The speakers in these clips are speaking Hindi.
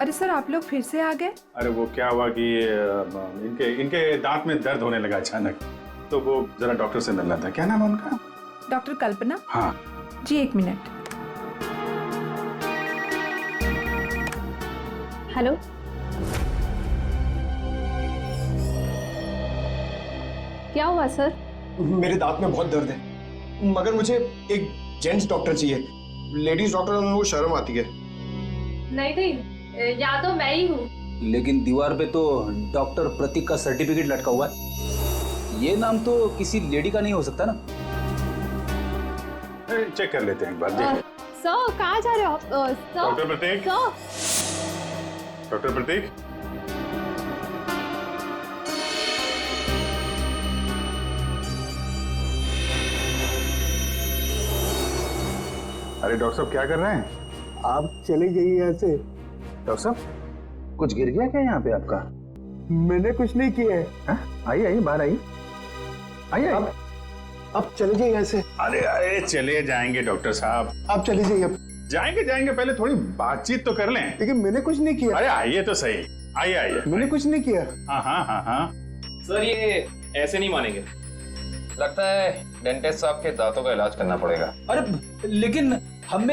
अरे सर, आप लोग फिर से आ गए? अरे वो क्या हुआ कि इनके इनके दांत में दर्द होने लगा अचानक, तो वो जरा डॉक्टर से मिलना था। क्या नाम है उनका? डॉक्टर कल्पना? हाँ जी, 1 मिनट। हेलो, क्या हुआ सर? मेरे दांत में बहुत दर्द है, मगर मुझे एक जेंट्स डॉक्टर चाहिए। लेडीज डॉक्टर में वो शर्म आती है। नहीं, या तो मैं ही हूँ। लेकिन दीवार पे तो डॉक्टर प्रतीक का सर्टिफिकेट लटका हुआ है। ये नाम तो किसी लेडी का नहीं हो सकता ना? चेक कर लेते हैं एक बार। देखिए सर, कहाँ जा रहे हो आप? डॉक्टर प्रतीक, सर, डॉक्टर प्रतीक, अरे डॉक्टर साहब क्या कर रहे हैं? आप चले जाइए यहाँ से। डॉक्टर साहब कुछ गिर गया क्या यहाँ पे आपका? मैंने कुछ नहीं किया है। आइए आइए, बाहर आइए, आइए। आप चले जाइए यहाँ से। अरे अरे चले जाएंगे डॉक्टर साहब, आप चले जाइए। जाएंगे जाएंगे, पहले थोड़ी बातचीत तो कर लें। लेकिन मैंने कुछ नहीं किया। अरे आइए तो सही, आइए आइए। मैंने कुछ नहीं किया। हाँ हाँ हाँ हाँ। सर ये ऐसे नहीं मानेंगे, लगता है डेंटिस्ट साहब के दांतों का इलाज करना पड़ेगा। अरे लेकिन हम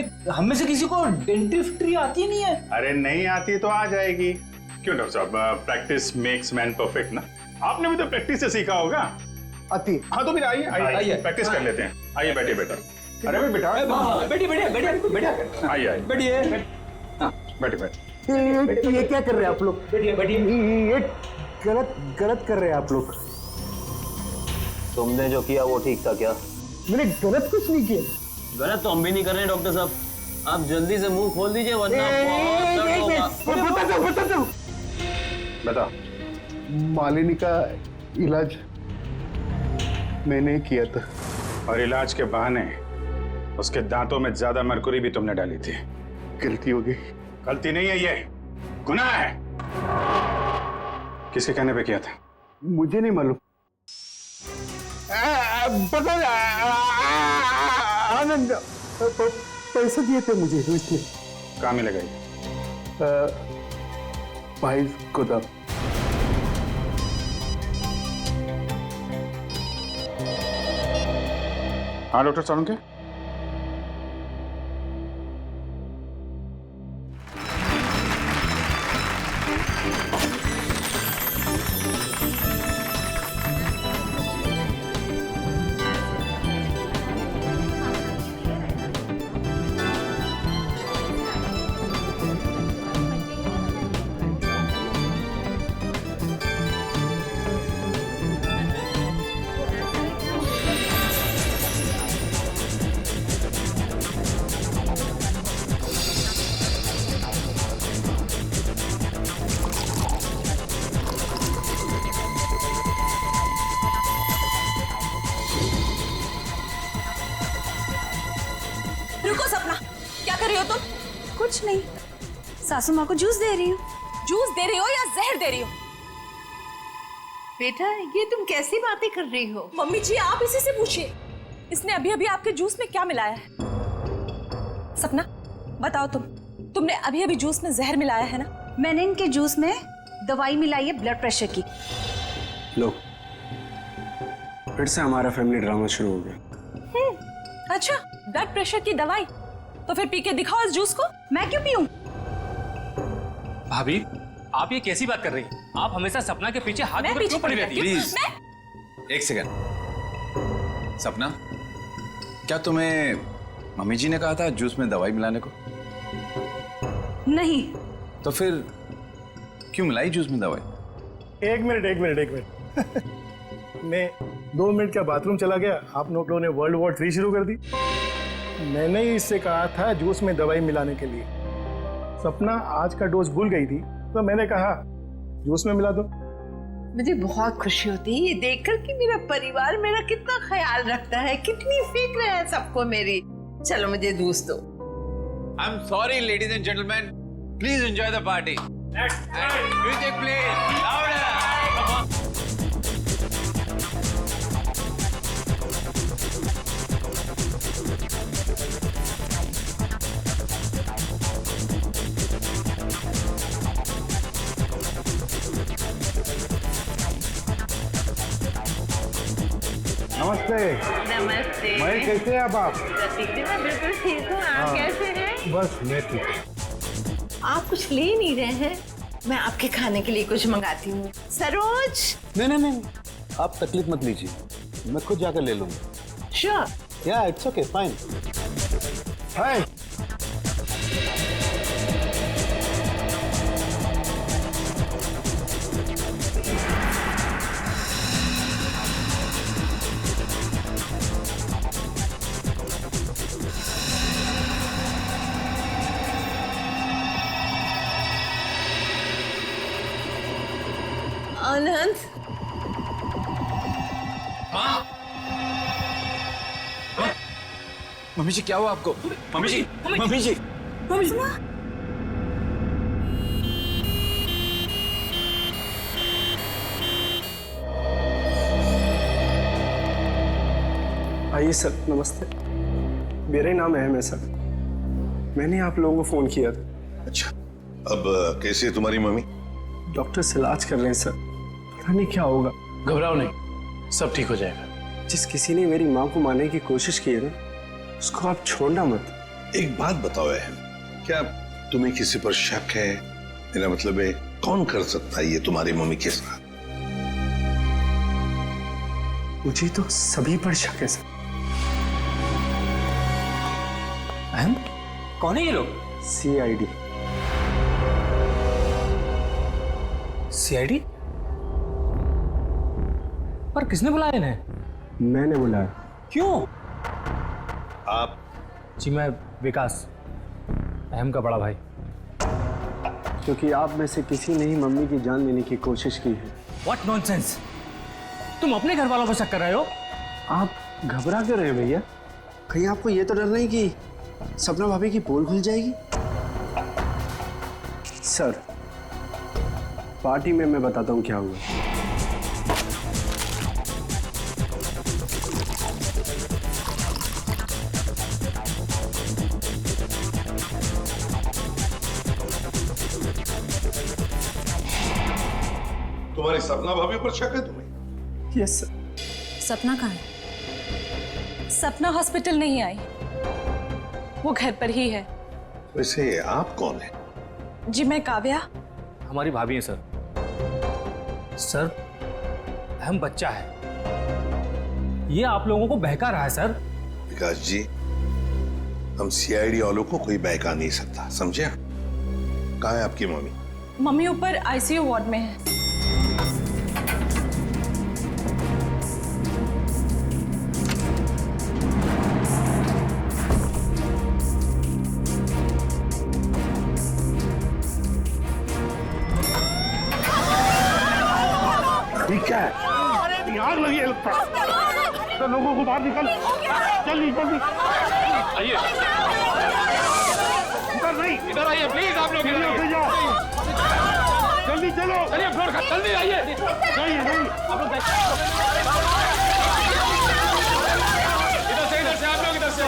में से किसी को डेंटिस्ट्री आती नहीं है। अरे नहीं आती तो आ जाएगी। क्यों डॉक्टर साहब, प्रैक्टिस मेक्स मैन परफेक्ट ना। आपने भी तो प्रैक्टिस से सीखा होगा। आती। हाँ तो फिर आइए आइए, प्रैक्टिस कर लेते हैं। आइए बैठिए बेटा। अरे भाई बेटा, बैठिए बैठिए बैठिए बैठिए आइए आइए, बैठिए बैठे बैठे। ये क्या कर रहे हैं आप लोग? बैठिए बैठिए। ये गलत कर रहे हैं आप लोग। तुमने जो किया वो ठीक था क्या? मैंने गलत कुछ नहीं किया। गलत तो हम भी नहीं कर रहे हैं डॉक्टर साहब, आप जल्दी से मुंह खोल दीजिए वरना बहुत दर्द होगा। बता दो। बता। मालिनी का इलाज मैंने किया था। और इलाज के बहाने उसके दांतों में ज्यादा मरकुरी भी तुमने डाली थी। गलती हो गई। गलती नहीं है, ये गुनाह है। किसके कहने पे किया था? मुझे नहीं मालूम। पता आनंद पैसे दिए थे मुझे इसलिए। कहाँ मिलेगा ये? भाई गोदाम। हाँ डॉक्टर साहब के रुको सपना, क्या कर रही हो तुम? कुछ नहीं, सासू माँ को जूस दे रही हूँ। जूस दे रही हो या जहर दे रही हो? बेटा, ये तुम कैसी बातें कर रही हो? मम्मी जी आप इसी से पूछिए, इसने अभी अभी आपके जूस में क्या मिलाया है? सपना बताओ, तुमने अभी अभी जूस में जहर मिलाया है ना? मैंने इनके जूस में दवाई मिलाई है ब्लड प्रेशर की। लो, फिर से हमारा फैमिली ड्रामा शुरू हो गया। अच्छा, ब्लड प्रेशर की दवाई? तो फिर पी के दिखाओ इस जूस को। मैं क्यों पीऊं? भाभी आप ये कैसी बात कर रही हैं? आप हमेशा सपना के पीछे हाथ मैं धोकर पीछे क्यों पड़ी पड़ी रहती हैं? रहती हूँ? मैं एक सेकंड। सपना, क्या तुम्हें मम्मी जी ने कहा था जूस में दवाई मिलाने को? नहीं। तो फिर क्यों मिलाई जूस में दवाई? एक मिनट मैं 2 मिनट का बाथरूम चला गया, आप लोगों ने वर्ल्ड वॉर 3 शुरू कर दी। मैंने ही इससे कहा था जूस में दवाई मिलाने के लिए। सपना आज का डोज भूल गई थी, तो मैंने कहा जूस में मिला दो। मुझे बहुत खुशी होती है ये देखकर कि मेरा परिवार मेरा कितना ख्याल रखता है, कितनी फिक्र है सबको मेरी। चलो मुझे जूस दो। I am sorry ladies and gentleman, please enjoy the party. Music please, louder. नमस्ते। नमस्ते। मैं कैसे हैं आप? प्रतीक जी, मैं बिल्कुल ठीक हूँ। आप कैसे हैं? बस मैं ठीक हूँ। आप कुछ ले नहीं रहे हैं? मैं आपके खाने के लिए कुछ मंगाती हूँ। सरोज। नहीं, आप तकलीफ मत लीजिए, मैं खुद जाकर ले लूंगा। Sure. Yeah it's okay, fine. Hi. Anand. Mummy ji क्या हुआ आपको? Mummy ji, mummy ji. आइए सर, नमस्ते। मेरा ही नाम अहम है सर। मैंने आप लोगों को फोन किया था। अच्छा, अब कैसी है तुम्हारी मम्मी? डॉक्टर से इलाज कर रहे हैं सर, पता नहीं क्या होगा। घबराओ नहीं, सब ठीक हो जाएगा। जिस किसी ने मेरी माँ को मारने की कोशिश की है ना, उसको आप छोड़ना मत। एक बात बताओ अहम, क्या तुम्हें किसी पर शक है? मेरा मतलब है, कौन कर सकता है ये तुम्हारी मम्मी के साथ? मुझे तो सभी पर शक है सर। अहम, कौन है ये लोग? CID। CID? पर किसने बुलाया इन्हें? मैंने बुलाया। क्यों? आप? जी मैं विकास, अहम का बड़ा भाई। क्योंकि आप में से किसी ने ही मम्मी की जान लेने की कोशिश की है। What nonsense? तुम अपने घर वालों पर शक कर रहे हो? आप घबरा क्यों रहे हैं भैया? कहीं आपको ये तो डर नहीं कि सपना भाभी की पोल खुल जाएगी? सर, पार्टी में मैं बताता हूँ क्या हुआ। तुम्हारी सपना भाभी पर शक है तुम्हें? Yes sir. सपना कहाँ है? सपना हॉस्पिटल नहीं आई, वो घर पर ही है। वैसे आप कौन है? जी मैं काव्या। हमारी भाभी है सर। सर, अहम बच्चा है, ये आप लोगों को बहका रहा है सर। विकास जी, हम CID वालों को कोई बहका नहीं सकता, समझे? कहाँ है आपकी मम्मी? मम्मी ऊपर ICU वार्ड में है। ठीक है, आग लगी है लगता है। तो लोगों को बाहर निकल, जल्दी जल्दी आइए। इधर नहीं, इधर आइए प्लीज, आप लोग इधर आइए। जल्दी चलो, चलिए फ्लोर का, जल्दी आइए। नहीं नहीं, इधर से आप लोग इधर से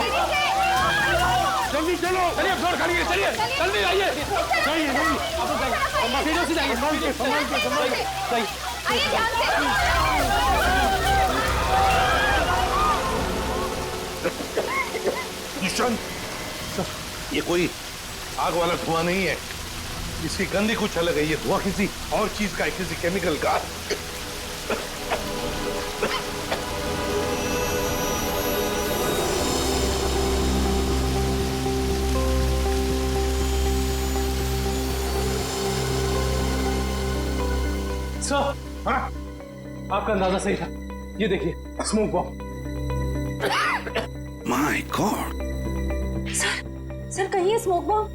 जल्दी चलो, चलिए फ्लोर खाली है, चलिए जल्दी आइए। नहीं नहीं, आप लोग जाइए, से जाइए, संभाल के जाइए। किशन, ये कोई आग वाला धुआं नहीं है, इसकी गंदी कुछ अलग है। ये धुआं किसी और चीज का है, किसी केमिकल का। सर, हाँ? आपका अंदाजा सही था। ये देखिए, smoke bomb. My God. Sir कहीं ये स्मोक बॉम्ब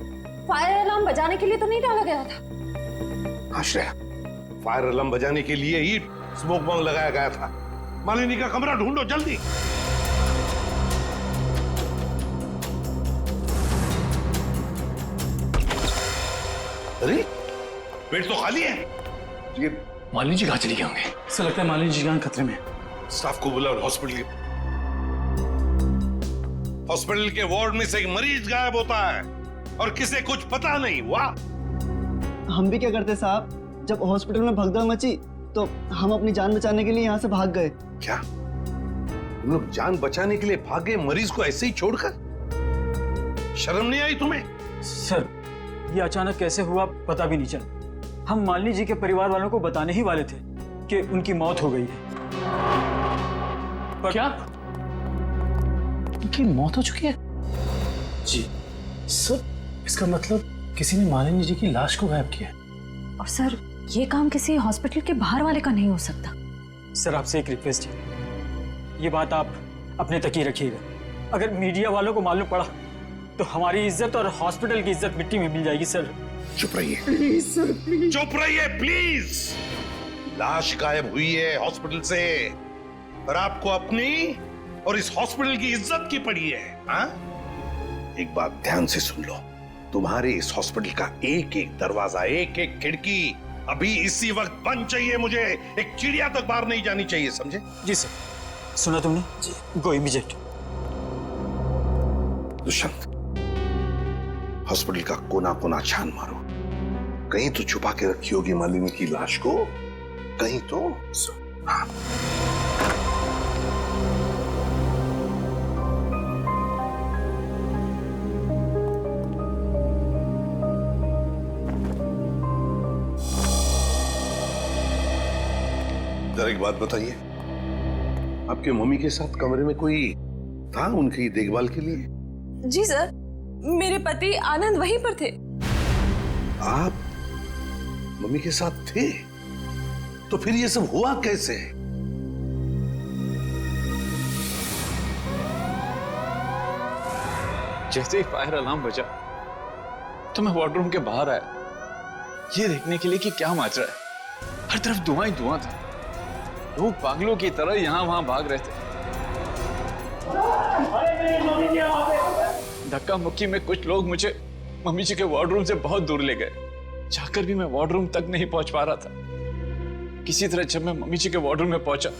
फायर अलार्म बजाने के लिए तो नहीं डाला गया था? आश्रय, फायर अलार्म बजाने के लिए ही स्मोक बॉम्ब लगाया गया था। मालिनी का कमरा ढूंढो जल्दी। अरे बेड तो खाली है। ये मालिनी जी कहाँ चली गए होंगे? ऐसा लगता है मालिनी जी जान खतरे में। स्टाफ को बुलाओ, हॉस्पिटल के वार्ड में से एक मरीज गायब होता है और किसे कुछ पता नहीं। वाह, हम भी क्या करते साहब, जब हॉस्पिटल में भगदड़ मची तो हम अपनी जान बचाने के लिए यहाँ से भाग गए। क्या हम लोग जान बचाने के लिए भागे, मरीज को ऐसे ही छोड़कर। शर्म नहीं आई तुम्हें? सर ये अचानक कैसे हुआ पता भी नहीं चला। हम मालिनी जी के परिवार वालों को बताने ही वाले थे कि उनकी मौत हो गई है। पर क्या उनकी मौत हो चुकी है? जी सर, इसका मतलब किसी ने मालिनी जी की लाश को गायब किया। और सर ये काम किसी हॉस्पिटल के बाहर वाले का नहीं हो सकता। सर आपसे एक रिक्वेस्ट है, ये बात आप अपने तक ही रखिएगा। अगर मीडिया वालों को मालूम पड़ा तो हमारी इज्जत और हॉस्पिटल की इज्जत मिट्टी में मिल जाएगी। सर चुप रहिए प्लीज सर, प्लीज। चुप रहिए प्लीज। लाश गायब हुई है हॉस्पिटल से, पर आपको अपनी और इस हॉस्पिटल की इज्जत की पड़ी है। हाँ? एक बात ध्यान से सुन लो, तुम्हारे इस हॉस्पिटल का एक एक दरवाजा, एक एक खिड़की अभी इसी वक्त बंद चाहिए मुझे। एक चिड़िया तक बाहर नहीं जानी चाहिए, समझे? जी सर। सुना तुमने? जी। गो इमीडिएट। दुष्यंत, हॉस्पिटल का कोना कोना छान मारो। कहीं तो छुपा के रखी होगी मालिनी की लाश को, कहीं तो। हाँ। जरा एक बात बताइए, आपके मम्मी के साथ कमरे में कोई था उनकी देखभाल के लिए? जी सर, मेरे पति आनंद वहीं पर थे। आप मम्मी के साथ थे? तो फिर ये सब हुआ कैसे? जैसे ही फायर अलार्म बजा तो मैं वार्डरूम के बाहर आया, ये देखने के लिए कि क्या माजरा है। हर तरफ धुआं ही धुआं था। लोग पागलों की तरह यहां वहां भाग रहे थे। धक्का मुक्की में कुछ लोग मुझे मम्मी जी के वार्डरूम से बहुत दूर ले गए। जाकर भी मैं वार्डरूम तक नहीं पहुंच पा रहा था। किसी तरह जब मैं मम्मी जी के वार्डरूम में पहुंचा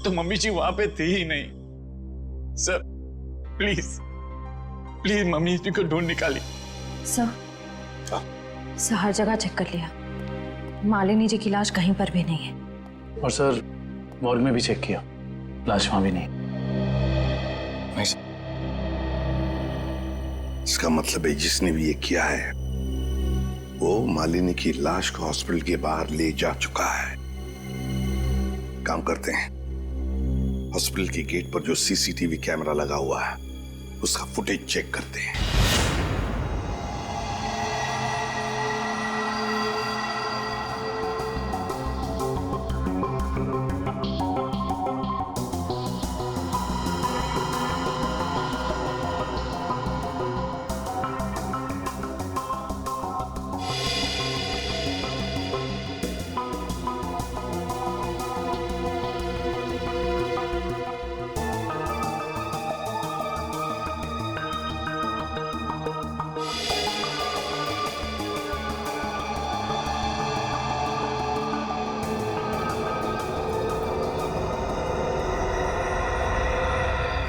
तो मम्मी जी वहां पे थी ही नहीं। सर प्लीज प्लीज मम्मी जी को ढूंढ निकालिए। सर हर जगह चेक कर लिया, मालिनी जी की लाश कहीं पर भी नहीं है। और सर मॉर्ग में भी चेक किया, लाश वहां भी नहीं। इसका मतलब है जिसने भी ये किया है वो मालिनी की लाश को हॉस्पिटल के बाहर ले जा चुका है। काम करते हैं, हॉस्पिटल के गेट पर जो सीसीटीवी कैमरा लगा हुआ है उसका फुटेज चेक करते हैं।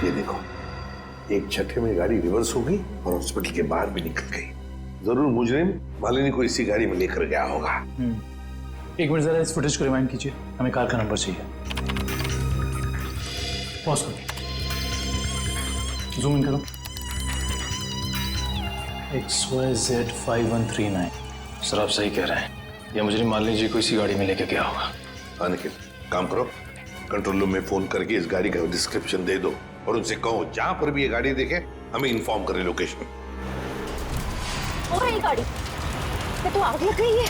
ये देखो, एक झटके में गाड़ी रिवर्स हो गई और हॉस्पिटल के बाहर भी निकल गई। जरूर मुजरिम मालिनी को इसी गाड़ी में लेकर गया होगा। एक मिनट जरा इस फुटेज को रिवाइंड कीजिए, हमें कार का नंबर चाहिए। पॉज करो, जूम इन करो। XYZ5139। सर आप सही कह रहे हैं, या मुझे मालिनी जी को इसी गाड़ी में लेके गया होगा। हाँ निखिल, काम करो, कंट्रोल रूम में फोन करके इस गाड़ी का डिस्क्रिप्शन दे दो और उनसे कहो जहां पर भी ये गाड़ी देखे हमें इन्फॉर्म करे लोकेशन। और ये गाड़ी ये तो आग लग गई है।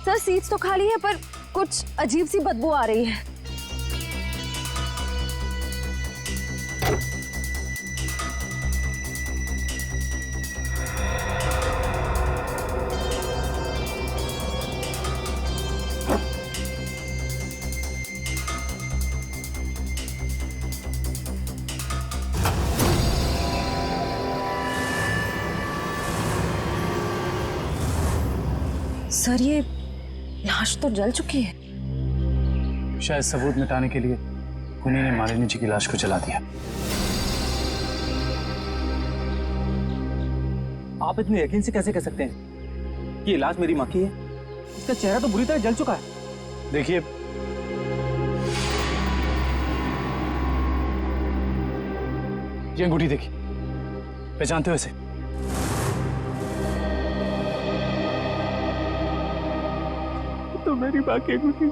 सर सीट्स तो खाली है पर कुछ अजीब सी बदबू आ रही है। सर ये लाश तो जल चुकी है। शायद सबूत मिटाने के लिए उन्हीं ने मालिनी जी की लाश को जला दिया। आप इतने यकीन से कैसे कह सकते हैं कि ये लाश मेरी मां की है? इसका चेहरा तो बुरी तरह जल चुका है। देखिए, ये अंगूठी देखिए, पहचानते हो इसे? तो मेरी मां की अंगूठी।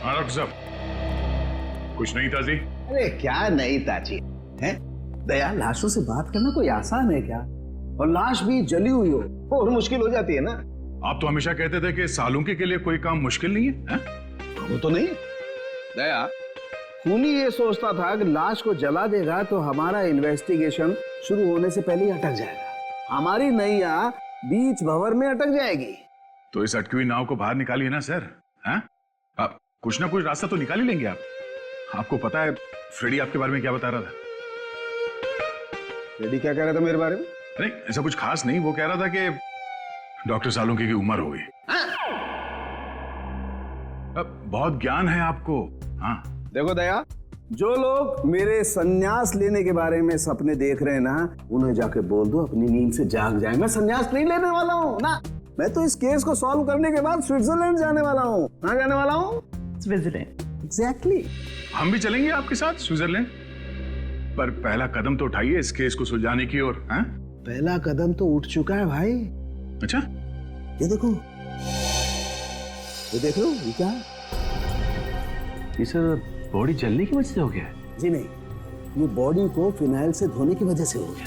डॉक्टर साहब, कुछ नहीं ताजी? अरे क्या नहीं ताजी है? दया, लाशों से बात करना कोई आसान है क्या? और लाश भी जली हुई हो और मुश्किल हो जाती है ना। आप तो हमेशा कहते थे कि सालुंकी के लिए कोई काम मुश्किल नहीं है? वो तो नहीं दया, खूनी ये सोचता था कि लाश को जला देगा तो हमारा इन्वेस्टिगेशन शुरू होने से पहले ही अटक जाएगा, हमारी नैया बीच भंवर में अटक जाएगी। तो इस अटकी हुई नाव को बाहर निकालिए ना सर। हैं? आप कुछ ना कुछ रास्ता तो निकाल ही लेंगे आप। आपको पता है फ्रेडी आपके बारे में क्या बता रहा था? फ्रेडी क्या कह रहा था मेरे बारे में? नहीं, ऐसा कुछ खास नहीं। वो कह रहा था कि डॉक्टर सालुंकी की उम्र हो गई। अब बहुत ज्ञान है आपको। हाँ देखो दया, जो लोग मेरे संन्यास लेने के बारे में सपने देख रहे हैं ना, उन्हें जाके बोल दो अपनी नींद से जाग जाए। मैं संन्यास नहीं लेने वाला हूँ ना। मैं तो इस केस को सॉल्व करने के बाद स्विट्जरलैंड जाने वाला हूँ। कहाँ जाने वाला हूँ? स्विट्जरलैंड। एग्जैक्टली। हम भी चलेंगे आपके साथ स्विट्जरलैंड, पर पहला कदम तो उठाइए इस केस को सुलझाने की ओर। पहला कदम तो उठ चुका है भाई। अच्छा, ये देखो, ये देख लो, ये क्या? ये सर बॉडी जलने की वजह से हो गया है? जी नहीं, ये बॉडी को फिनाइल से धोने की वजह से हो गया।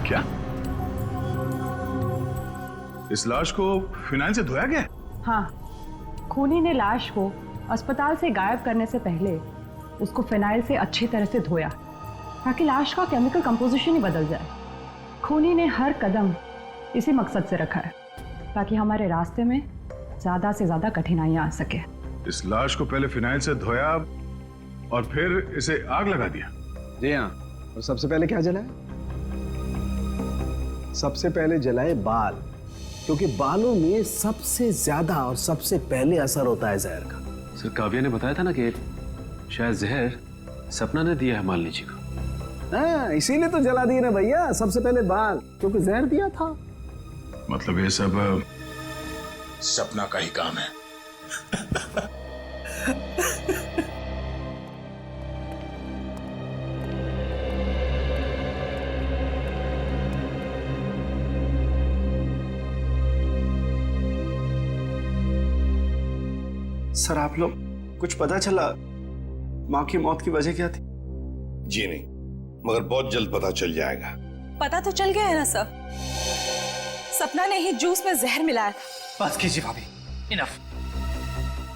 क्या? इस लाश को फिनाइल से धोया गया? हाँ, खूनी ने लाश को अस्पताल से गायब करने से पहले उसको फिनाइल से अच्छी तरह से धोया ताकि लाश का केमिकल कंपोजिशन ही बदल जाए। खूनी ने हर कदम इसी मकसद से रखा है ताकि हमारे रास्ते में ज्यादा से ज्यादा कठिनाइयां आ सके। इस लाश को पहले फिनाइल से धोया और फिर इसे आग लगा दिया? जी हाँ। और सबसे पहले क्या जलाए? सबसे पहले जलाए बाल, क्योंकि बालों में सबसे ज्यादा और सबसे पहले असर होता है जहर का। सर काव्या ने बताया था ना कि शायद जहर सपना ने दिया है मालिनी जी को। हाँ, इसीलिए तो जला दिए ना भैया, सबसे पहले बाल, क्योंकि जहर दिया था। मतलब ये सब सपना का ही काम है। सर आप लोग कुछ पता चला माँ की मौत की वजह क्या थी? जी नहीं, मगर बहुत जल्द पता चल जाएगा। पता तो चल गया है ना सर, सपना ने ही जूस में जहर मिलाया था। बस कीजिए भाभी, इनफ।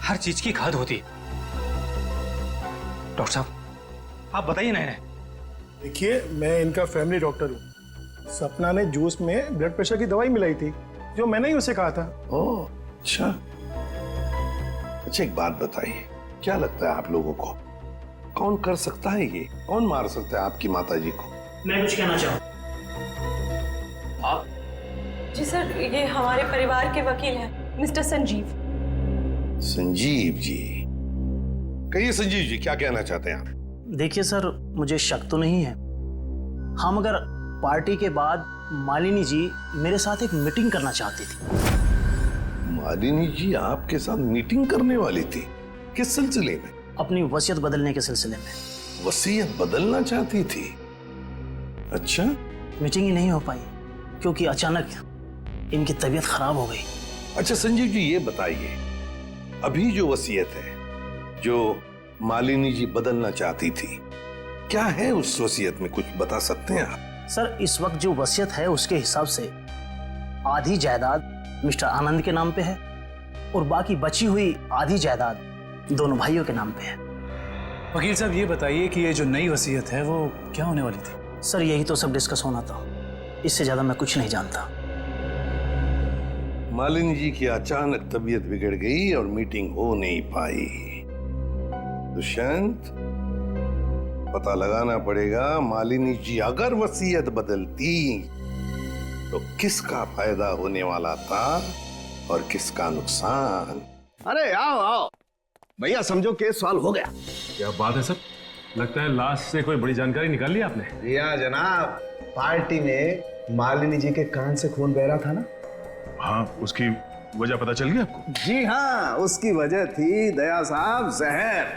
हर चीज की खाद होती है। डॉक्टर साहब आप बताइए ना इन्हें। देखिए, मैं इनका फैमिली डॉक्टर हूँ। सपना ने जूस में ब्लड प्रेशर की दवाई मिलाई थी, जो मैंने ही उसे कहा था। ओह अच्छा। अच्छा एक बात बताइए, क्या लगता है आप लोगों को कौन कर सकता है ये? कौन मार सकता है आपकी माता जी को? मैं कुछ कहना चाहूँ। आप? जी सर, ये हमारे परिवार के वकील हैं, मिस्टर संजीव। संजीव जी? कहिए संजीव जी, क्या कहना चाहते हैं आप? देखिए सर, मुझे शक तो नहीं है। हाँ, मगर पार्टी के बाद मालिनी जी मेरे साथ एक मीटिंग करना चाहती थी। मालिनी जी आपके साथ मीटिंग करने वाली थी? किस सिलसिले में? अपनी वसीयत बदलने के सिलसिले में। वसीयत बदलना चाहती थी? अच्छा। मीटिंग ही नहीं हो पाई क्योंकि अचानक इनकी तबीयत खराब हो गई। अच्छा संजीव जी, ये बताइए अभी जो वसीयत है, जो मालिनी जी बदलना चाहती थी, क्या है उस वसीयत में, कुछ बता सकते हैं आप? सर, इस वक्त जो वसीयत है उसके हिसाब से आधी जायदाद मिस्टर आनंद के नाम पे है और बाकी बची हुई आधी जायदाद दोनों भाइयों के नाम पे है। वकील साहब, ये बताइए कि ये जो नई वसीयत है वो क्या होने वाली थी? सर, यही तो सब डिस्कस होना था, इससे ज्यादा मैं कुछ नहीं जानता। मालिनी जी की अचानक तबीयत बिगड़ गई और मीटिंग हो नहीं पाई। दुष्यंत, पता लगाना पड़ेगा मालिनी जी अगर वसीयत बदलती तो किसका फायदा होने वाला था और किसका नुकसान। अरे आओ आओ भैया, समझो केस सॉल्व हो गया। क्या बात है सर, लगता है लाश से कोई बड़ी जानकारी निकाल ली आपने। रिया जनाब, पार्टी में मालिनी जी के कान से खून बह रहा था ना। हाँ, उसकी वजह पता चल गई आपको? जी हाँ, उसकी वजह थी दया साहब जहर।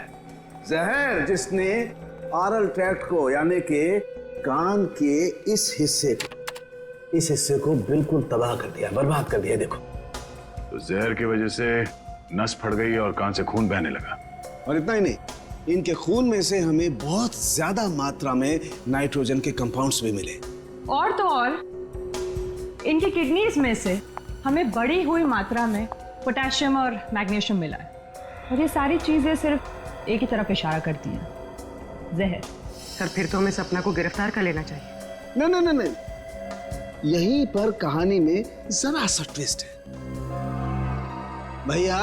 जहर जिसने ऑरल ट्रैक्ट को यानी कि कान के इस हिस्से को बिल्कुल तबाह कर दिया, बर्बाद कर दिया। देखो, तो जहर की वजह से नस फट गई और कान से खून बहने लगा। और इतना ही नहीं, इनके खून में से हमें बहुत ज्यादा मात्रा में नाइट्रोजन के कंपाउंड्स भी मिले। और तो और इनकी किडनीज में से हमें बढ़ी हुई मात्रा में पोटेशियम और मैग्नीशियम मिला है। और ये सारी चीजें सिर्फ एक ही तरफ इशारा करती हैं, जहर। सर, फिर तो हमें सपना को गिरफ्तार कर लेना चाहिए। नहीं, यहीं पर कहानी में जरा सा ट्विस्ट है। भैया,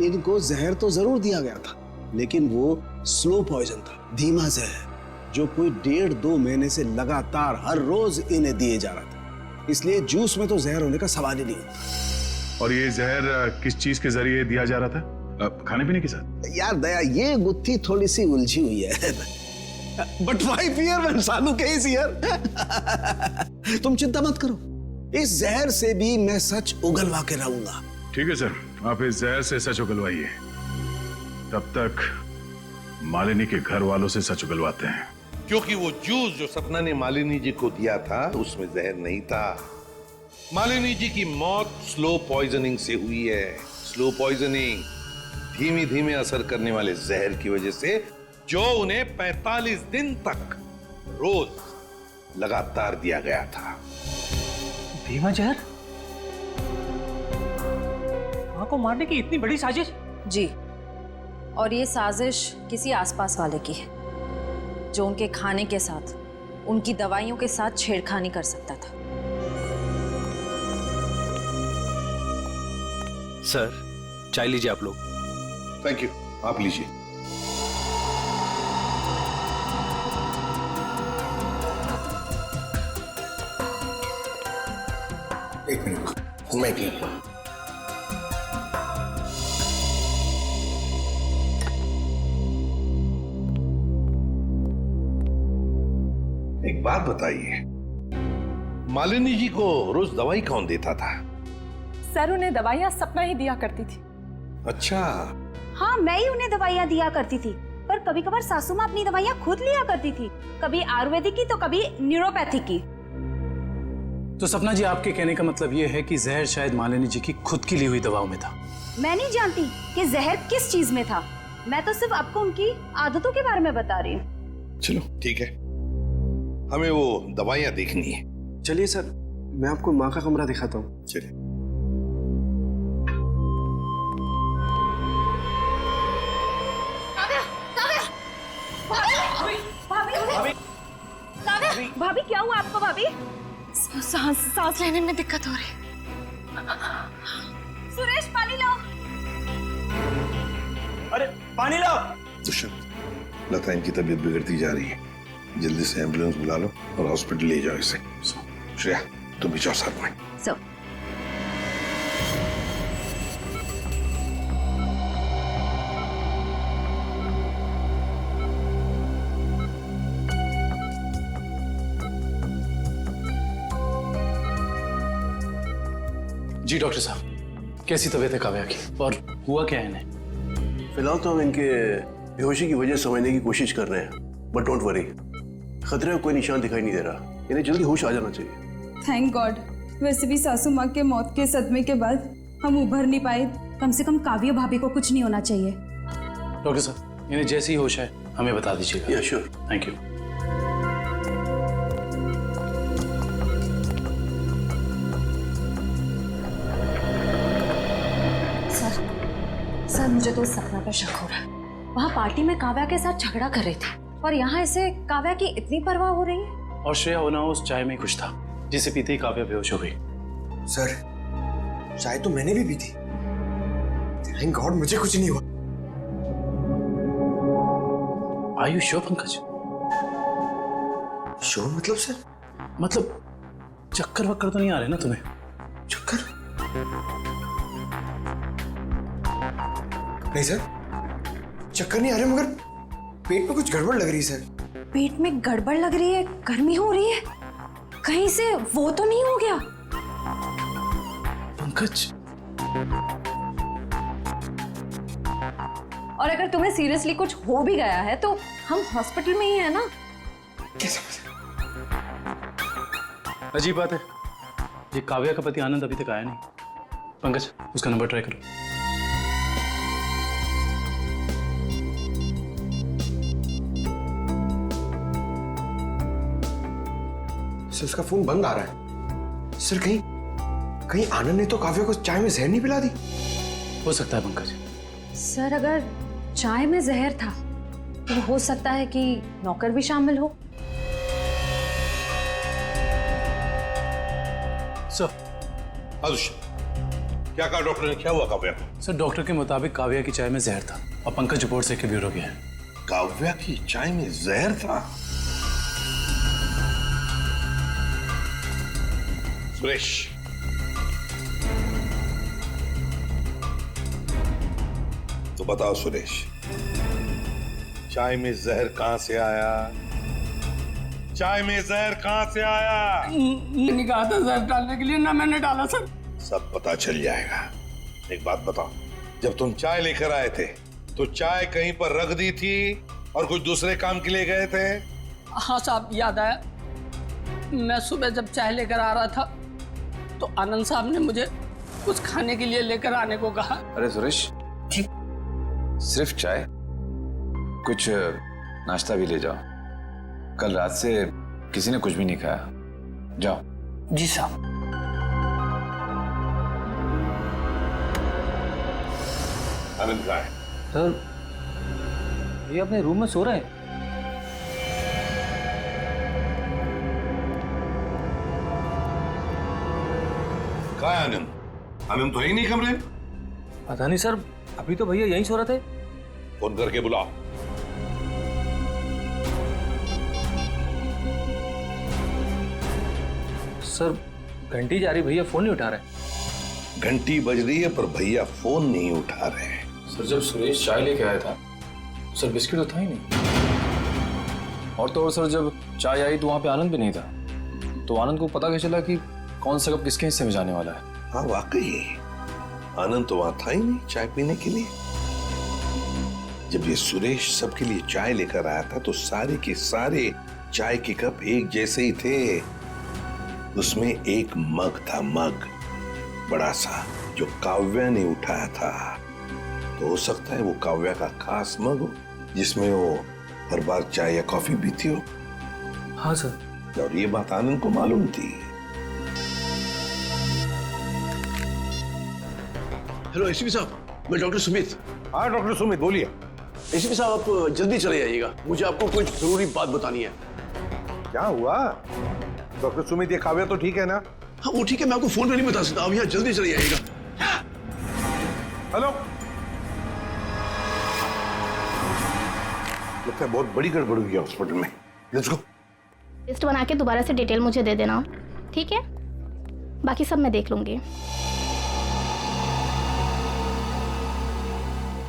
इनको जहर तो जरूर दिया गया था, लेकिन वो स्लो पॉइजन था, धीमा जहर, जो कोई 1.5-2 महीने से लगातार हर रोज इन्हें दिए जा रहा था। इसलिए जूस में तो जहर होने का सवाल ही नहीं होता। और ये जहर किस चीज के जरिए दिया जा रहा था? खाने पीने के साथ? यार दया, ये गुत्थी थोड़ी सी उलझी हुई है, बट वाई फियर व्हेन सानू केस हियर। तुम चिंता मत करो, इस जहर से भी मैं सच उगलवा के रहूंगा। ठीक है सर, आप इस जहर से सच उगलवाइए, तब तक मालिनी के घर वालों से सच उगलवाते हैं। क्योंकि वो जूस जो सपना ने मालिनी जी को दिया था उसमें जहर नहीं था। मालिनी जी की मौत स्लो पॉइजनिंग से हुई है। स्लो पॉइजनिंग, धीमी धीमे असर करने वाले जहर की वजह से, जो उन्हें 45 दिन तक रोज लगातार दिया गया था। धीमा जहर? मां को मारने की इतनी बड़ी साजिश? जी, और ये साजिश किसी आसपास वाले की है, जो उनके खाने के साथ, उनकी दवाइयों के साथ छेड़खानी कर सकता था। सर, चाय लीजिए आप लोग। थैंक यू, आप लीजिए। एक मिनट, मैं पी लूं। एक बात बताइए, मालिनी जी को रोज दवाई कौन देता था? सर, उन्हें दवाइयां सपना ही दिया करती थी। अच्छा। हाँ, मैं ही उन्हें दवाइयां दिया करती थी, पर कभी कभार सासू माँ अपनी दवाइयां खुद लिया करती थी, कभी आयुर्वेदिक की तो कभी न्यूरोपैथिक की। तो सपना जी, आपके कहने का मतलब ये है कि जहर शायद मालिनी जी की खुद की ली हुई दवाओं में था। मैं नहीं जानती कि जहर किस चीज में था, मैं तो सिर्फ आपको उनकी आदतों के बारे में बता रही हूँ। चलो ठीक है, हमें वो दवाइयां देखनी है। चलिए सर, मैं आपको माँ का कमरा दिखाता हूँ। चलिए। भाभी, क्या हुआ आपको? भाभी, सांस लेने में दिक्कत हो रही। सुरेश, पानी लाओ। अरे पानी लाओ। दुष्यंत, लता इनकी तबीयत बिगड़ती जा रही है, जल्दी से एम्बुलेंस बुला लो और हॉस्पिटल ले जाओ इसे। श्रेया, तुम भी जाओ साथ में। जी डॉक्टर साहब, कैसी तबीयत है काव्या की और हुआ क्या है इन्हें? फिलहाल तो हम इनके बेहोशी की वजह समझने की कोशिश कर रहे हैं, बट डोंट वरी, खतरे का कोई निशान दिखाई नहीं दे रहा। इन्हें जल्दी होश आ जाना चाहिए। Thank God. वैसे भी सासू माँ के मौत के सदमे के बाद हम उभर नहीं पाए कम से कम काव्य भाभी को कुछ नहीं होना चाहिए। डॉक्टर साहब, इन्हें जैसी ही होश है हमें बता दीजिएगा। या श्योर। Thank you. सर मुझे तो उस सपना पर शक हो रहा है। वहाँ पार्टी में काव्या के साथ झगड़ा कर रही थी और यहाँ इसे काव्या की इतनी परवाह हो रही है। और श्रेया होना उस चाय में कुछ था जिसे पीते ही काव्या बेहोश हो गई। सर, चाय तो मैंने भी पी थी। थैंक गॉड मुझे कुछ नहीं हुआ। Are you sure Pankaj? Sure मतलब सर? मतलब चक्कर वक्कर तो नहीं आ रहे ना तुम्हें? चक्कर? नहीं सर, चक्कर नहीं आ रहे, मगर पेट में कुछ गड़बड़ लग रही है सर। पेट में गड़बड़ लग रही है, गर्मी हो रही है, कहीं से वो तो नहीं हो गया? पंकज, और अगर तुम्हें सीरियसली कुछ हो भी गया है तो हम हॉस्पिटल में ही है ना। कैसे? अजीब बात है, ये काव्या का पति आनंद अभी तक आया नहीं। पंकज, उसका नंबर ट्राई करो। सर, उसका फोन बंद आ रहा है। सर, कहीं आनंद ने तो काव्या को चाय में जहर नहीं पिला दी? हो सकता है पंकज। सर, अगर चाय में जहर था तो हो सकता है कि नौकर भी शामिल हो। सर, क्या कहा डॉक्टर ने? क्या हुआ काव्या को? सर, डॉक्टर के मुताबिक काव्या की चाय में जहर था और पंकज रिपोर्ट से के ब्यूरो गया है। काव्या की चाय में जहर था? सुरेश, तो बताओ सुरेश, चाय में जहर कहां से आया? चाय में जहर कहां से आया? मैंने कहा था जहर डालने के लिए, ना मैंने डाला सर। सब पता चल जाएगा। एक बात बताओ, जब तुम चाय लेकर आए थे तो चाय कहीं पर रख दी थी और कुछ दूसरे काम के लिए गए थे? हाँ साहब, याद आया। मैं सुबह जब चाय लेकर आ रहा था तो आनंद साहब ने मुझे कुछ खाने के लिए लेकर आने को कहा। अरे सुरेश, सिर्फ चाय? कुछ नाश्ता भी ले जाओ। कल रात से किसी ने कुछ भी नहीं खाया। जाओ। जी साहब। आनंद कहाँ है? सर, ये अपने रूम में सो रहे हैं। कहाँ है आनंद? आनंद तो है ही नहीं कमरे में। पता नहीं सर, अभी तो भैया यहीं सो रहे थे। फोन करके बुलाओ। सर, घंटी जा रही, भैया फोन नहीं उठा रहे। घंटी बज रही है पर भैया फोन नहीं उठा रहे हैं। सर, जब सुरेश चाय लेके आया था सर, बिस्किट तो था ही नहीं। और तो और सर, जब चाय आई तो वहां पे आनंद भी नहीं था। तो आनंद को पता कैसे चला कि कौन सा कप किसके हिस्से में जाने वाला है? हाँ वाकई, आनंद तो वहां था ही नहीं चाय पीने के लिए। जब ये सुरेश सबके लिए चाय लेकर आया था तो सारे के सारे चाय के कप एक जैसे ही थे। उसमें एक मग था, मग बड़ा सा, जो काव्या ने उठाया था। तो हो सकता है वो काव्या का खास मग हो जिसमें वो हर बार चाय या कॉफी पीती हो। हाँ सर। और ये बात आनंद को मालूम थी। हेलो एसीपी साहब, मैं डॉक्टर सुमित। हाँ डॉक्टर सुमित, बोलिए। एसीपी साहब, आप जल्दी चले आइएगा, मुझे आपको कुछ जरूरी बात बतानी है। क्या हुआ डॉक्टर सुमित? ये काव्या तो ठीक है ना? हाँ वो ठीक है, मैं आपको फोन पे नहीं बता सकता। आप यहाँ जल्दी चले आइएगा। हेलो, लगता है बहुत बड़ी गड़बड़ हुई है हॉस्पिटल में। Let's go. लिस्ट बना के दोबारा से डिटेल मुझे दे देना, ठीक है? बाकी सब मैं देख लूंगी।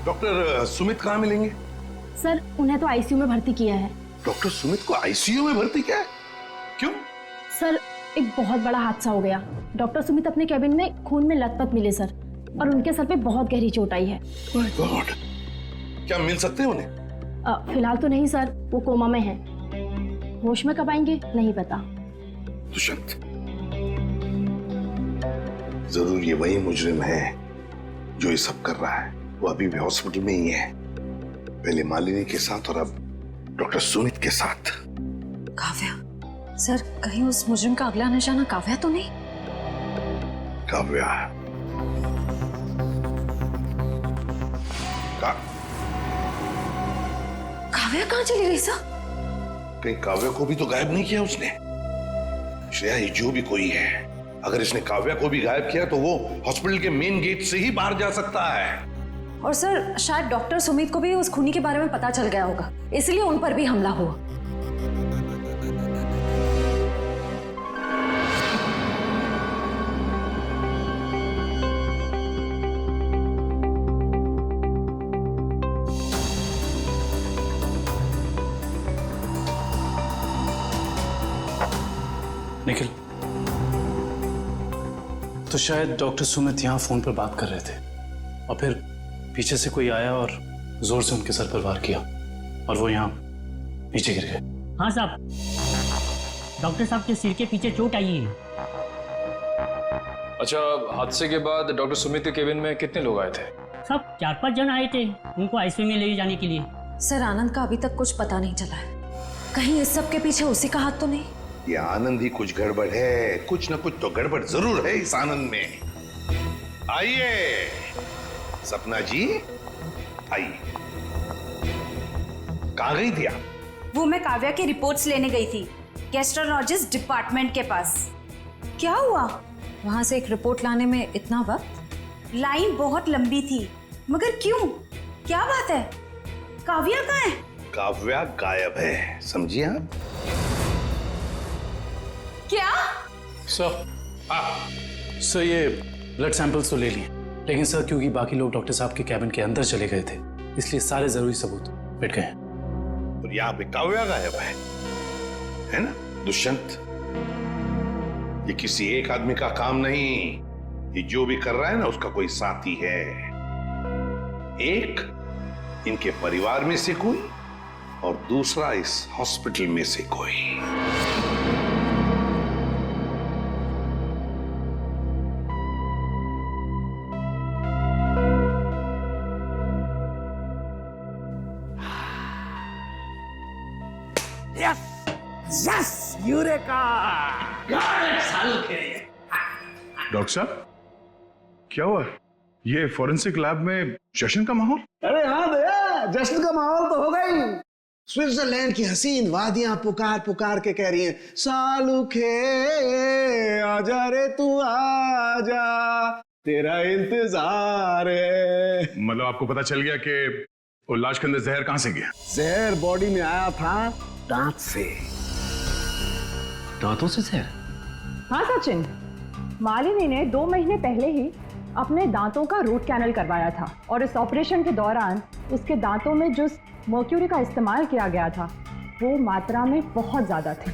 डॉक्टर सुमित कहाँ मिलेंगे? सर, उन्हें तो आईसीयू में भर्ती किया है। डॉक्टर सुमित को आईसीयू में भर्ती किया है? क्यों? सर, एक बहुत बड़ा हादसा हो गया। डॉक्टर सुमित अपने कैबिन में खून में लथपथ मिले सर, और उनके सर पे बहुत गहरी चोट आई है। माय गॉड, क्या मिल सकते हैं उन्हें? फिलहाल तो नहीं सर, वो कोमा में है। होश में कब आएंगे नहीं पता। दुष्यंत, जरूर ये वही मुजरिम है जो ये सब कर रहा है वो अभी भी हॉस्पिटल में ही है, पहले मालिनी के साथ और अब डॉक्टर सुमित के साथ। काव्या सर, कहीं उस मुजरिम का अगला निशाना काव्या तो नहीं? काव्या काव्या कहाँ चली गई सर? कहीं काव्या को भी तो गायब नहीं किया उसने? श्रेया, ये जो भी कोई है, अगर इसने काव्या को भी गायब किया तो वो हॉस्पिटल के मेन गेट से ही बाहर जा सकता है। और सर, शायद डॉक्टर सुमित को भी उस खूनी के बारे में पता चल गया होगा, इसलिए उन पर भी हमला हुआ। निखिल, तो शायद डॉक्टर सुमित यहाँ फोन पर बात कर रहे थे और फिर पीछे से कोई आया और जोर से उनके सर पर वार किया और वो यहाँ नीचे गिर गए। हाँ साहब, डॉक्टर साहब के सिर के पीछे चोट आई है। अच्छा, हादसे के बाद डॉक्टर सुमित के केबिन में कितने लोग आए थे? सब 4-5 जन आए थे उनको आईसीयू में ले जाने के लिए। सर, आनंद का अभी तक कुछ पता नहीं चला है। कहीं इस सब के पीछे उसी का हाथ तो नहीं? ये आनंद ही कुछ गड़बड़ है, कुछ ना कुछ तो गड़बड़ जरूर है इस आनंद में। आइए सपना जी, आइए। कहाँ गई थी आप? वो मैं काव्या की रिपोर्ट्स लेने गई थी गैस्ट्रोलॉजिस्ट डिपार्टमेंट के पास। क्या हुआ? वहां से एक रिपोर्ट लाने में इतना वक्त? लाइन बहुत लंबी थी, मगर क्यों? क्या बात है? काव्या कहाँ है? काव्या गायब है, समझिए आप? क्या? सर ये ब्लड सैंपल्स तो ले लिए, लेकिन सर क्योंकि बाकी लोग डॉक्टर साहब के कैबिन के अंदर चले गए थे, इसलिए सारे जरूरी सबूत मिट गए। और यहाँ पे काव्या गायब है ना दुष्यंत? ये किसी एक आदमी का काम नहीं, ये जो भी कर रहा है ना उसका कोई साथी है। एक इनके परिवार में से कोई और दूसरा इस हॉस्पिटल में से कोई। Yes, eureka! डॉक्टर साहब, क्या हुआ? ये फॉरेंसिक लैब में जश्न का माहौल? अरे हाँ भैया, जश्न का माहौल तो होगा ही। स्विट्जरलैंड की हसीन वादियां पुकार पुकार के कह रही हैं, सालुखे आजा रे तू आजा, तेरा इंतजार है। मतलब आपको पता चल गया कि वो लाश के अंदर जहर कहां से गया? जहर बॉडी में आया था दांत से। दांतों से जहर? हाँ सचिन, मालिनी ने 2 महीने पहले ही अपने दांतों का रूट कैनल करवाया था और इस ऑपरेशन के दौरान उसके दांतों में जो मर्क्यूरी का इस्तेमाल किया गया था वो मात्रा में बहुत ज्यादा थी।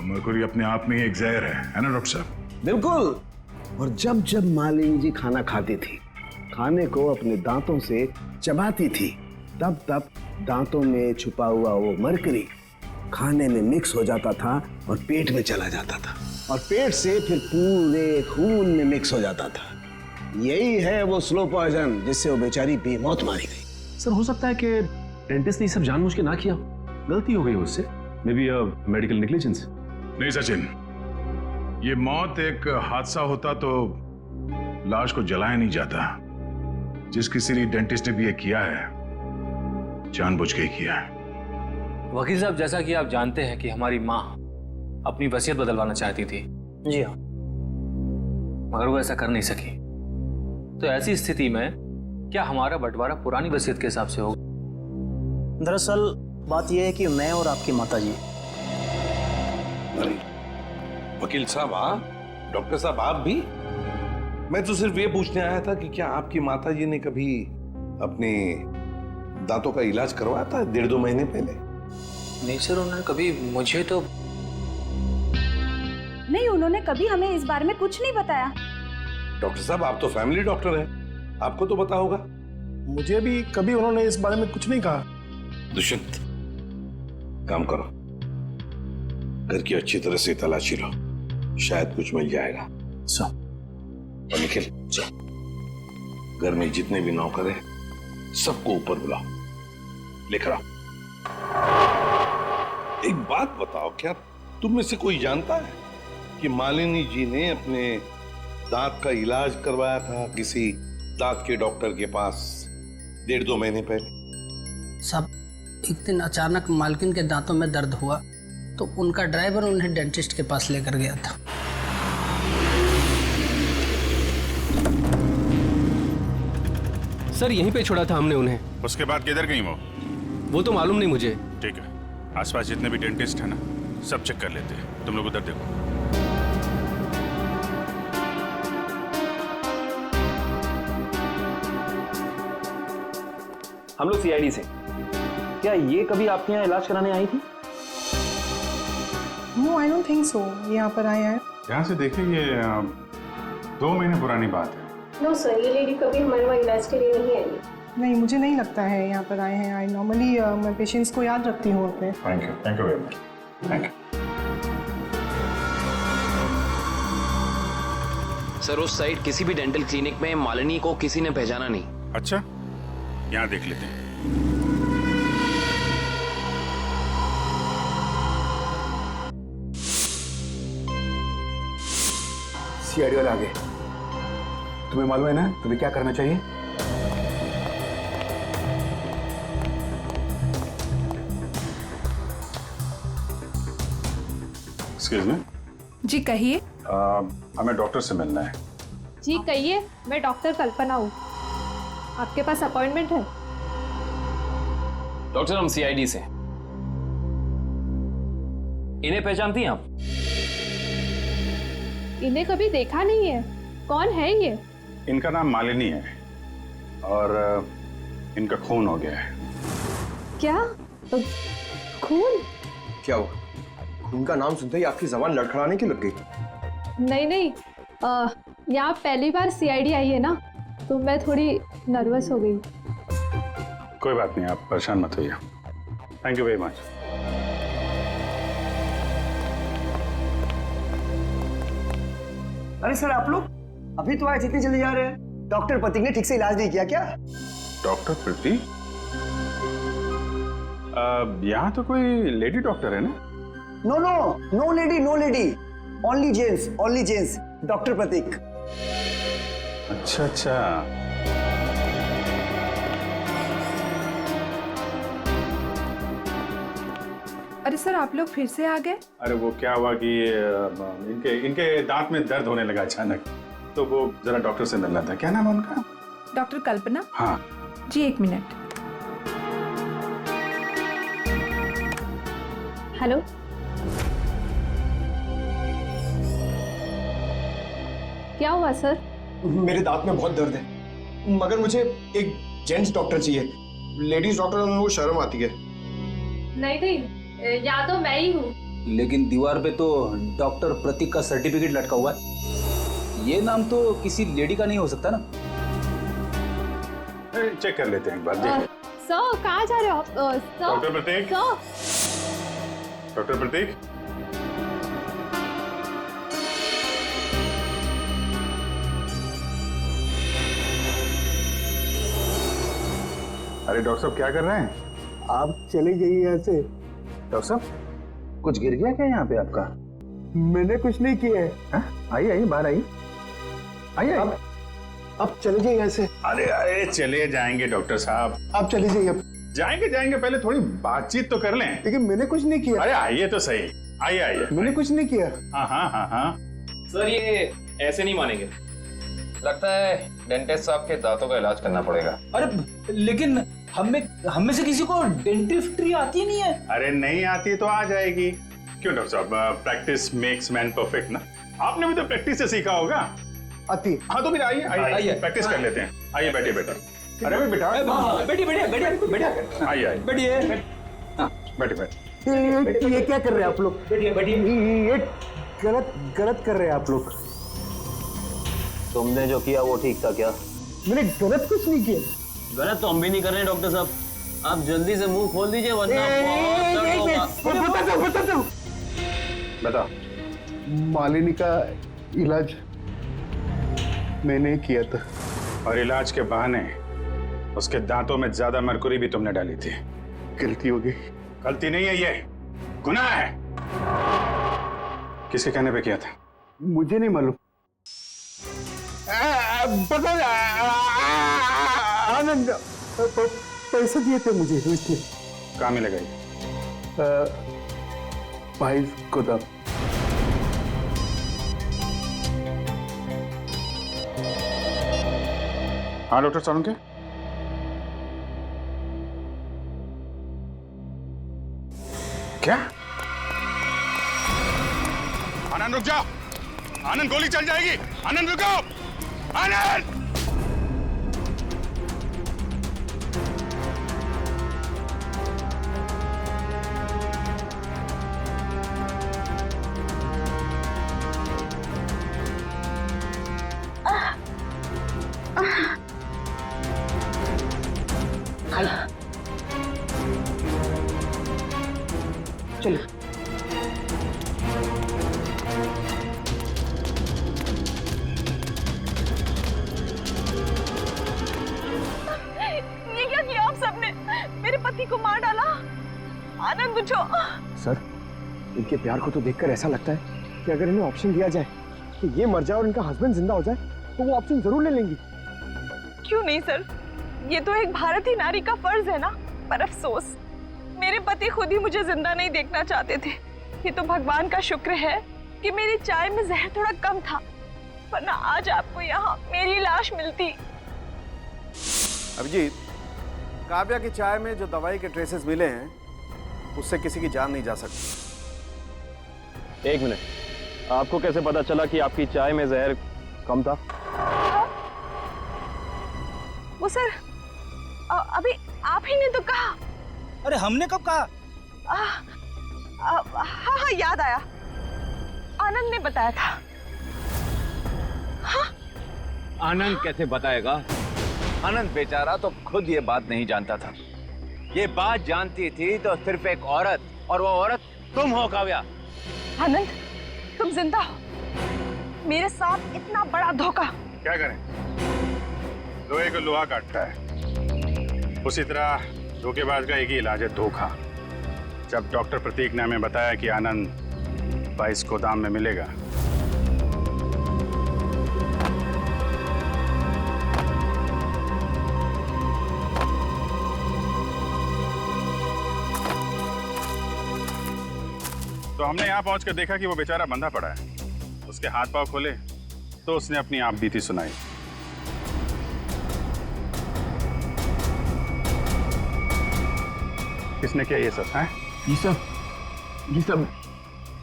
मर्क्यूरी अपने आप में ही एक जहर है ना डॉक्टर साहब? बिल्कुल। और जब जब मालिनी जी खाना खाती थी, खाने को अपने दांतों से चबाती थी, तब तब दांतों में छुपा हुआ वो मर्क्यूरी खाने में मिक्स हो जाता था और पेट में चला जाता था और पेट से फिर पूरे खून में मिक्स हो जाता था। यही है वो स्लो पॉइजन जिससे वो बेचारी बेमौत मारी गई। सर, हो सकता है कि डेंटिस्ट ने सब जानबूझ के ना किया, गलती हो गई उससे, मे बी मेडिकल नेग्लिजेंस। नहीं सचिन, ये मौत एक हादसा होता तो लाश को जलाया नहीं जाता। जिस किसी डेंटिस्ट ने भी ये किया है, जानबूझ के किया है। वकील साहब, जैसा कि आप जानते हैं कि हमारी माँ अपनी वसीयत बदलवाना चाहती थी। जी हाँ। मगर वो ऐसा कर नहीं सकी, तो ऐसी स्थिति में क्या हमारा बंटवारा पुरानी वसीयत के हिसाब से होगा? दरअसल बात यह है कि मैं और आपकी माताजी। अरे वकील साहब, डॉक्टर साहब आप भी? मैं तो सिर्फ ये पूछने आया था कि क्या आपकी माताजी ने कभी अपने दांतों का इलाज करवाया था 1.5-2 महीने पहले? नहीं सर, उन्होंने कभी मुझे तो नहीं, उन्होंने कभी हमें इस बारे में कुछ नहीं बताया। डॉक्टर साहब, आप तो फैमिली डॉक्टर हैं, आपको तो पता होगा। मुझे भी कभी उन्होंने इस बारे में कुछ नहीं कहा। दुष्यंत, काम करो, घर की अच्छी तरह से तलाशी लो, शायद कुछ मिल जाएगा। और निखिल, घर में जितने भी नौकर हैं सबको ऊपर बुलाओ, लेकर आओ। एक बात बताओ, क्या तुम में से कोई जानता है कि मालिनी जी ने अपने दांत का इलाज करवाया था किसी दांत के डॉक्टर के पास 1.5-2 महीने पहले? सब एक दिन अचानक मालकिन के दांतों में दर्द हुआ तो उनका ड्राइवर उन्हें डेंटिस्ट के पास लेकर गया था। सर यहीं पे छोड़ा था हमने उन्हें। उसके बाद किधर गई वो तो मालूम नहीं मुझे। ठीक है, आसपास जितने भी डेंटिस्ट है ना सब चेक कर लेते हैं। तुम लोग उधर देखो। हम लोग सीआईडी से। क्या ये कभी आपके यहाँ इलाज कराने आई थी? No, I don't think so. यहाँ पर आए हैं। ध्यान से देखिए, ये 2 महीने पुरानी बात है। नो सर, ये लेडी कभी हमारे वहाँ इलाज के लिए नहीं आई। नहीं, मुझे नहीं लगता है यहाँ पर आए हैं। आई नॉर्मली मैं पेशेंट्स को याद रखती हूँ अपने। Thank you very much. Thank you sir, उस साइड किसी भी डेंटल क्लिनिक में मालिनी को किसी ने पहचाना नहीं। अच्छा, यहाँ देख लेते हैं। सीआईडी वाले आगे। तुम्हें मालूम है ना तुम्हें क्या करना चाहिए? Excuse me. जी कहिए। हमें डॉक्टर से मिलना है। जी कहिए, मैं डॉक्टर कल्पना हूँ। आपके पास अपॉइंटमेंट है? डॉक्टर, हम सीआईडी से। इन्हें पहचानती हैं आप? इन्हें कभी देखा नहीं है। कौन है ये? इनका नाम मालिनी है और इनका खून हो गया है। क्या? खून? क्या हुआ? खून का नाम सुनते ही आपकी जबान लड़खड़ाने की लग गई? नहीं नहीं, यहाँ पहली बार सीआईडी आई है ना, तो मैं थोड़ी नर्वस हो गई। कोई बात नहीं, आप परेशान मत होइए। Thank you very much. अरे सर, आप लोग अभी तो आए, जितनी जल्दी जा रहे हैं? डॉक्टर प्रतीक ने ठीक से इलाज नहीं किया क्या? डॉक्टर प्रतीक? यहाँ तो कोई लेडी डॉक्टर है ना? No no, no lady, no lady, only gents, only gents. Doctor Prateek. अच्छा अच्छा। अरे सर, आप लोग फिर से आ गए? अरे वो क्या हुआ कि इनके दांत में दर्द होने लगा अचानक, तो वो जरा डॉक्टर से मिलना था। क्या नाम है उनका? डॉक्टर कल्पना। हाँ जी, 1 मिनट। हेलो। क्या हुआ सर? मेरे दांत में बहुत दर्द है, मगर मुझे एक जेंट्स डॉक्टर चाहिए। लेडीज डॉक्टर में वो शर्म आती है। नहीं नहीं, या तो मैं ही हूँ। लेकिन दीवार पे तो डॉक्टर प्रतीक का सर्टिफिकेट लटका हुआ है। ये नाम तो किसी लेडी का नहीं हो सकता ना? चेक कर लेते हैं एक बार। देखिए। सर, कहाँ जा रहे हो आप? डॉक्टर प्रतीक। डॉक्टर प्रतीक। अरे डॉक्टर साहब, क्या कर रहे हैं? आप चले जाइए यहाँ से। डॉक्टर साहब, कुछ गिर गया क्या यहाँ पे आपका? मैंने कुछ नहीं किया है। आइए आइए, बाहर आइए। आइए। अब चले जाइए यहाँ से। अरे अरे, चले जाएंगे डॉक्टर साहब। आप चले जाइए। अब जाएंगे, पहले थोड़ी बातचीत तो कर लें। लेकिन मैंने कुछ नहीं किया। अरे आइए तो सही। आइए आइए। मैंने कुछ नहीं किया। हाँ हाँ हाँ हाँ। सर, ये ऐसे नहीं मानेंगे। लगता है डेंटिस्ट साहब के दांतों का इलाज करना पड़ेगा। अरे लेकिन हमें से किसी को डेंटिस्ट्री आती नहीं है। अरे नहीं आती तो आ जाएगी। क्यों डॉक्टर साहब, प्रैक्टिस मेक्स मैन परफेक्ट ना। आपने भी तो प्रैक्टिस से सीखा होगा। आती। हाँ तो फिर आइए आइए, प्रैक्टिस कर लेते हैं। आइए, बैठिए बेटा। अरे भाई बेटा, बैठिए। आइए आइए, बैठिए। बैठिए। ये क्या कर रहे हैं आप लोग? ये गलत कर रहे हैं आप लोग। तुमने जो किया वो ठीक था क्या? मैंने गलत कुछ नहीं किया। गलत तो हम भी नहीं कर रहे डॉक्टर साहब। आप जल्दी से मुंह खोल दीजिए वरना बहुत दर्द होगा। बता। मालिनी का इलाज मैंने किया था। और इलाज के बहाने उसके दांतों में ज्यादा मरकुरी भी तुमने डाली थी। गलती हो गई। गलती नहीं है, ये गुनाह है। किसके कहने पे किया था? मुझे नहीं मालूम। पता आनंद पैसे दिए थे मुझे इसलिए। कहाँ मिलेगा ये? भाई को था। हाँ डॉक्टर सालुंके, क्या? आनंद रुक जाओ। आनंद गोली चल जाएगी। आनंद रुको। आनंद! चलो। ये क्या किया आप सबने? मेरे पति को मार डाला। आनंद उठो। सर, इनके प्यार को तो देखकर ऐसा लगता है कि अगर इन्हें ऑप्शन दिया जाए कि ये मर जाए और इनका हस्बैंड जिंदा हो जाए तो वो ऑप्शन जरूर ले लेंगी। क्यों नहीं सर, ये तो एक भारतीय नारी का फर्ज है ना। पर अफसोस मेरे पति खुद ही मुझे जिंदा नहीं देखना चाहते थे। ये तो भगवान का शुक्र है कि मेरी चाय में जहर थोड़ा कम था, वरना आज आपको यहाँ मेरी लाश मिलती। अभिजीत, काव्या की चाय में जो दवाई के ट्रेसेस मिले हैं उससे किसी की जान नहीं जा सकती। एक मिनट, आपको कैसे पता चला कि आपकी चाय में जहर कम था? वो सर, अभी आप ही ने तो कहा। अरे हमने कब कहा? हाँ हाँ याद आया, आनंद ने बताया था। हाँ? आनंद कैसे बताएगा? आनंद बेचारा तो खुद ये बात नहीं जानता था। ये बात जानती थी तो सिर्फ एक औरत, और वो औरत तुम हो काव्या। आनंद, तुम जिंदा हो। मेरे साथ इतना बड़ा धोखा। क्या करें, लोहे को लोहा काटता है, उसी तरह धोखेबाज का एक ही इलाज है, धोखा। जब डॉक्टर प्रतीक ने हमें बताया कि आनंद 22 गोदाम में मिलेगा, तो हमने यहाँ पहुंचकर देखा कि वो बेचारा बंधा पड़ा है। उसके हाथ पांव खोले तो उसने अपनी आप बीती सुनाई। किसने किया ये सब? है ये सब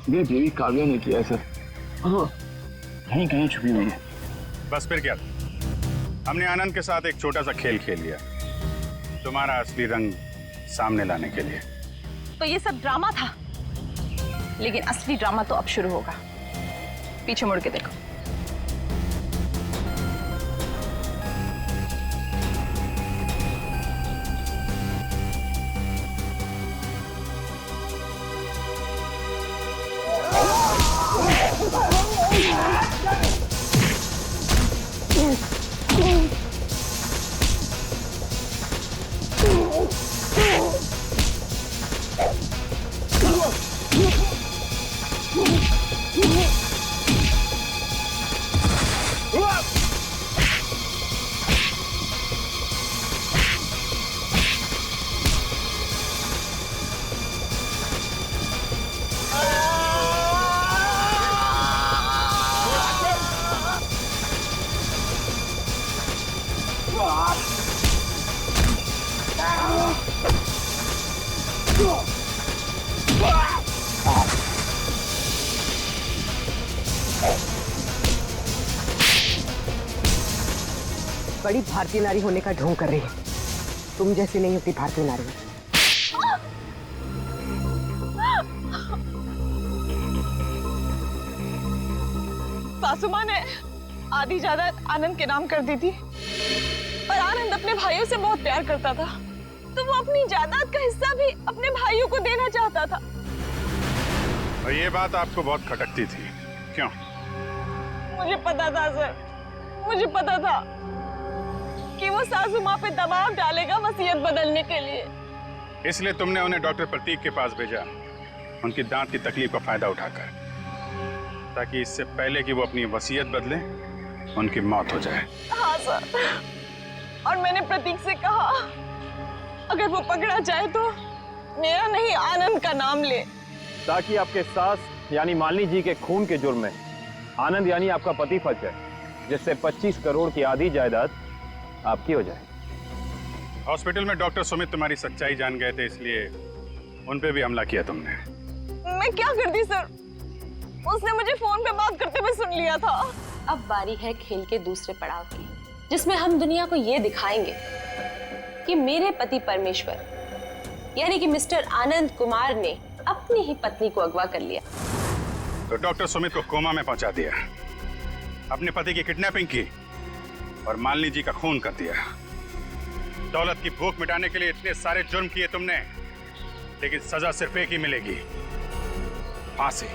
मेरी बीवी काव्या ने किया है सर। हाँ, कहीं कहीं छुपी हुई है। बस फिर क्या, हमने आनंद के साथ एक छोटा सा खेल खेल लिया, तुम्हारा असली रंग सामने लाने के लिए। तो ये सब ड्रामा था, लेकिन असली ड्रामा तो अब शुरू होगा। पीछे मुड़ के देखो। बड़ी भारतीय नारी होने का ढोंग कर रही है। तुम जैसी नहीं होती भारतीय नारी। सासू माँ ने आधी जायदाद आनंद के नाम कर दी थी, पर आनंद अपने भाइयों से बहुत प्यार करता था, तो वो अपनी जायदाद का हिस्सा भी अपने भाइयों को देना चाहता था। और ये बात आपको बहुत खटकती थी, क्यों? मुझे पता था सर, मुझे पता था। कि वो सासू माँ पे दबाव डालेगा वसीयत बदलने के लिए। इसलिए तुमने उन्हें डॉक्टर प्रतीक के पास भेजा, उनकी दांत की तकलीफ का फायदा उठाकर, ताकि इससे पहले कि वो अपनी वसीयत बदले उनकी मौत हो जाए। हाँ सर, और मैंने प्रतीक से कहा अगर वो पकड़ा जाए तो मेरा नहीं आनंद का नाम ले, ताकि आपके सास यानी मालिनी जी के खून के जुर्म में आनंद यानी आपका पति फंस जाए, जिससे 25 करोड़ की आधी जायदाद आपकी हो जाए। हॉस्पिटल में डॉक्टर सुमित तुम्हारी सच्चाई जान गए थे, इसलिए उन पे भी हमला किया तुमने। मैं क्या करती सर, उसने मुझे फोन पे बात करते हुए सुन लिया था। अब बारी है खेल के दूसरे पड़ाव की, जिसमें हम दुनिया को ये दिखाएंगे कि मेरे पति परमेश्वर यानी कि मिस्टर आनंद कुमार ने अपनी ही पत्नी को अगवा कर लिया। तो डॉक्टर सुमित को कोमा में पहुंचा दिया, अपने पति की किडनैपिंग की और मालिनी जी का खून कर दिया। दौलत की भूख मिटाने के लिए इतने सारे जुर्म किए तुमने, लेकिन सजा सिर्फ एक ही मिलेगी, फांसी।